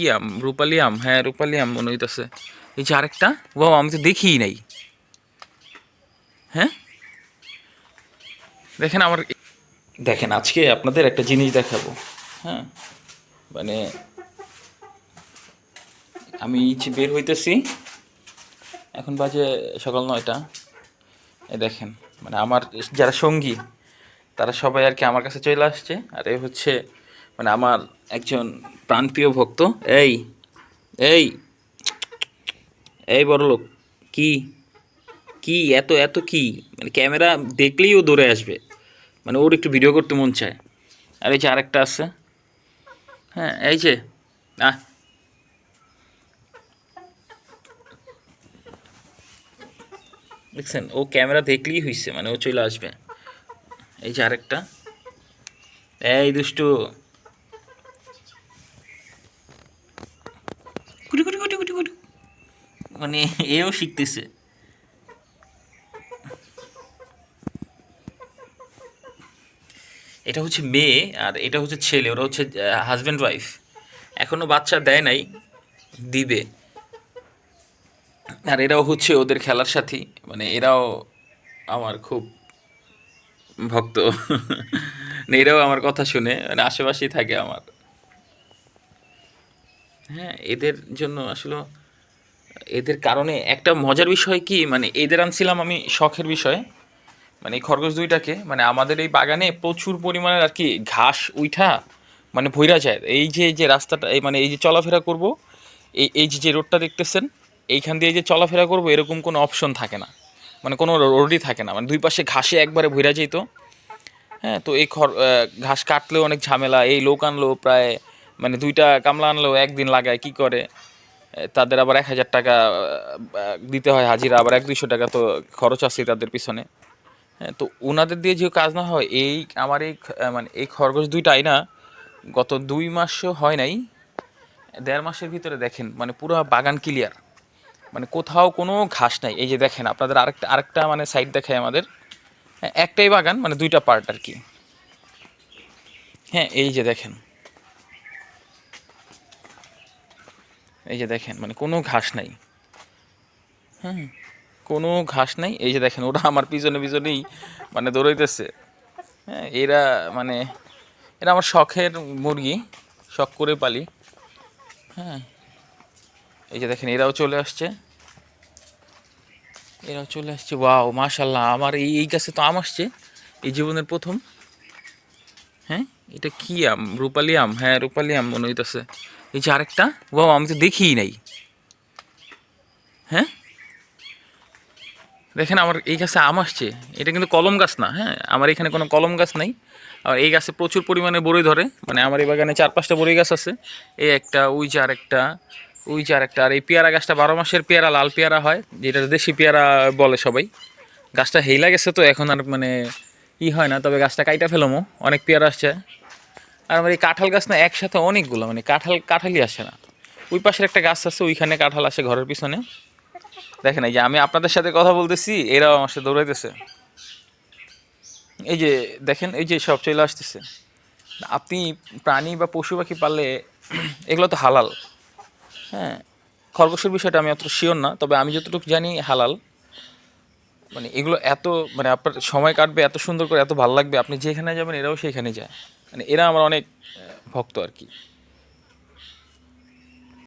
কি আম? রূপালি আম? হ্যাঁ, রূপালি আম মনে হইতেছে। এই যে আরেকটা, ও আমি তো দেখিই নাই। হ্যাঁ, দেখেন আমার, দেখেন আজকে আপনাদের একটা জিনিস দেখাবো। হ্যাঁ, মানে আমি বের হইতেছি, এখন বাজে সকাল 9টা। এই দেখেন, মানে আমার যারা সঙ্গী তারা সবাই আর কি আমার কাছে চলে আসছে। আর এ হচ্ছে মানে আমার একজন প্রাণপ্রিয় ভক্ত। এই এই এই বড়লোক, কি কি এত এত কি, মানে ক্যামেরা দেখলেই ও দৌড়ে আসবে, মানে ওর একটু ভিডিও করতে মন চায়। আর এই যে আরেকটা আছে, হ্যাঁ এই যে, আহ দেখছেন, ও ক্যামেরা দেখলেই হইছে, মানে ও চলে আসবে। এই যে আরেকটা, এই দুষ্টু, কুটি কুটি কুটি কুটি কুটি, মানে এও শিখতেছে। এটা হচ্ছে মেয়ে আর এটা হচ্ছে ছেলে, ওরা হচ্ছে হাজব্যান্ড ওয়াইফ। এখনো বাচ্চা দেয় নাই, দিবে। আর এরাও হচ্ছে ওদের খেলার সাথী, মানে এরাও আমার খুব ভক্ত। মানে এরাও আমার কথা শুনে, মানে আশেপাশেই থাকে আমার। হ্যাঁ, এদের জন্য আসলে, এদের কারণে একটা মজার বিষয় কি, মানে এদের আনছিলাম আমি শখের বিষয়। মানে এই খরগোশ দুইটাকে, মানে আমাদের এই বাগানে প্রচুর পরিমাণের আর কি ঘাস উইঠা মানে ভইরা যায়। এই যে যে রাস্তাটা, এই মানে এই যে চলাফেরা করব, এই যে যে রোডটা দেখতেছেন, এইখান দিয়ে যে চলাফেরা করব এরকম কোনো অপশন থাকে না, মানে কোনো রোডই থাকে না, মানে দুই পাশে ঘাসে একবারে ভইরা যেত। হ্যাঁ, তো এই ঘাস কাটলেও অনেক ঝামেলা। এই লোক আনলো প্রায়, মানে দুইটা কামলা আনলেও একদিন লাগায় কি করে। তাদের আবার 1,000 টাকা দিতে হয় হাজিরা, আবার 100-200 টাকা তো খরচ আছে তাদের পিছনে। হ্যাঁ, তো ওনাদের দিয়ে যে কাজ না হয়, এই আমার এই মানে এই খরগোশ দুইটাই না, গত 2 মাসও হয় নাই, 1.5 মাসের ভিতরে দেখেন মানে পুরো বাগান ক্লিয়ার, মানে কোথাও কোনো ঘাস নাই। এই যে দেখেন আপনাদের আরেকটা আরেকটা মানে সাইড দেখায় আমাদের। হ্যাঁ, একটাই বাগান, মানে দুইটা পার্ট আর কি। হ্যাঁ, এই যে দেখেন, এই যে দেখেন মানে কোনো ঘাস নাই। হ্যাঁ, কোনো ঘাস নাই। এই যে দেখেন ওরা আমার পিছনে পিছনেই মানে দৌড়াইতেছে। হ্যাঁ, এরা মানে এরা আমার শখের মুরগি, শখ করে পালি। হ্যাঁ, এই যে দেখেন এরাও চলে আসছে, এরাও চলে আসছে। ওয়াও, মাশাল্লাহ, আমার এই এই গাছে তো আম আসছে এই জীবনের প্রথম। হ্যাঁ, এটা কি আম? রূপালি আম? হ্যাঁ, রূপালি আম মনে হইতেছে। এই যে আরেকটা, ওয়াও আমি তো দেখিই নাই। হ্যাঁ, দেখেন আমার এই গাছে আম আসছে। এটা কিন্তু কলম গাছ না, হ্যাঁ, আমার এখানে কোনো কলম গাছ নাই। আর এই গাছে প্রচুর পরিমাণে বড়ই ধরে, মানে আমার এই বাগানে 4-5টা বড়ই গাছ আছে। এই একটা, ওই যে আরেকটা, ওই যে আরেকটা। আর এই পেয়ারা গাছটা 12 মাসের পেয়ারা, লাল পেয়ারা হয়, যেটা দেশি পেয়ারা বলে সবাই। গাছটা হেইলা গেছে, তো এখন আর মানে ই হয় না, তবে গাছটা কাইটা ফেলমো, অনেক পেয়ারা আসছে। আর আমার এই কাঁঠাল গাছ না একসাথে অনেকগুলো, মানে কাঁঠালই আসে না। ওই পাশের একটা গাছ আছে, ওইখানে কাঁঠাল আসে ঘরের পিছনে। দেখেন এই যে আমি আপনাদের সাথে কথা বলতেছি, এরাও আমার সাথে দৌড়াইতেছে। এই যে দেখেন, এই যে সব চলে আসতেছে। আপনি প্রাণী বা পশু পাখি পাললে এগুলো তো হালাল। হ্যাঁ, খরগোশের বিষয়টা আমি অত শিওর না, তবে আমি যতটুকু জানি হালাল। মানে এগুলো এত, মানে আপনার সময় কাটবে এত সুন্দর করে, এত ভালো লাগবে, আপনি যেখানে যাবেন এরাও সেইখানে যায়। মানে এরা আমার অনেক ভক্ত আর কি।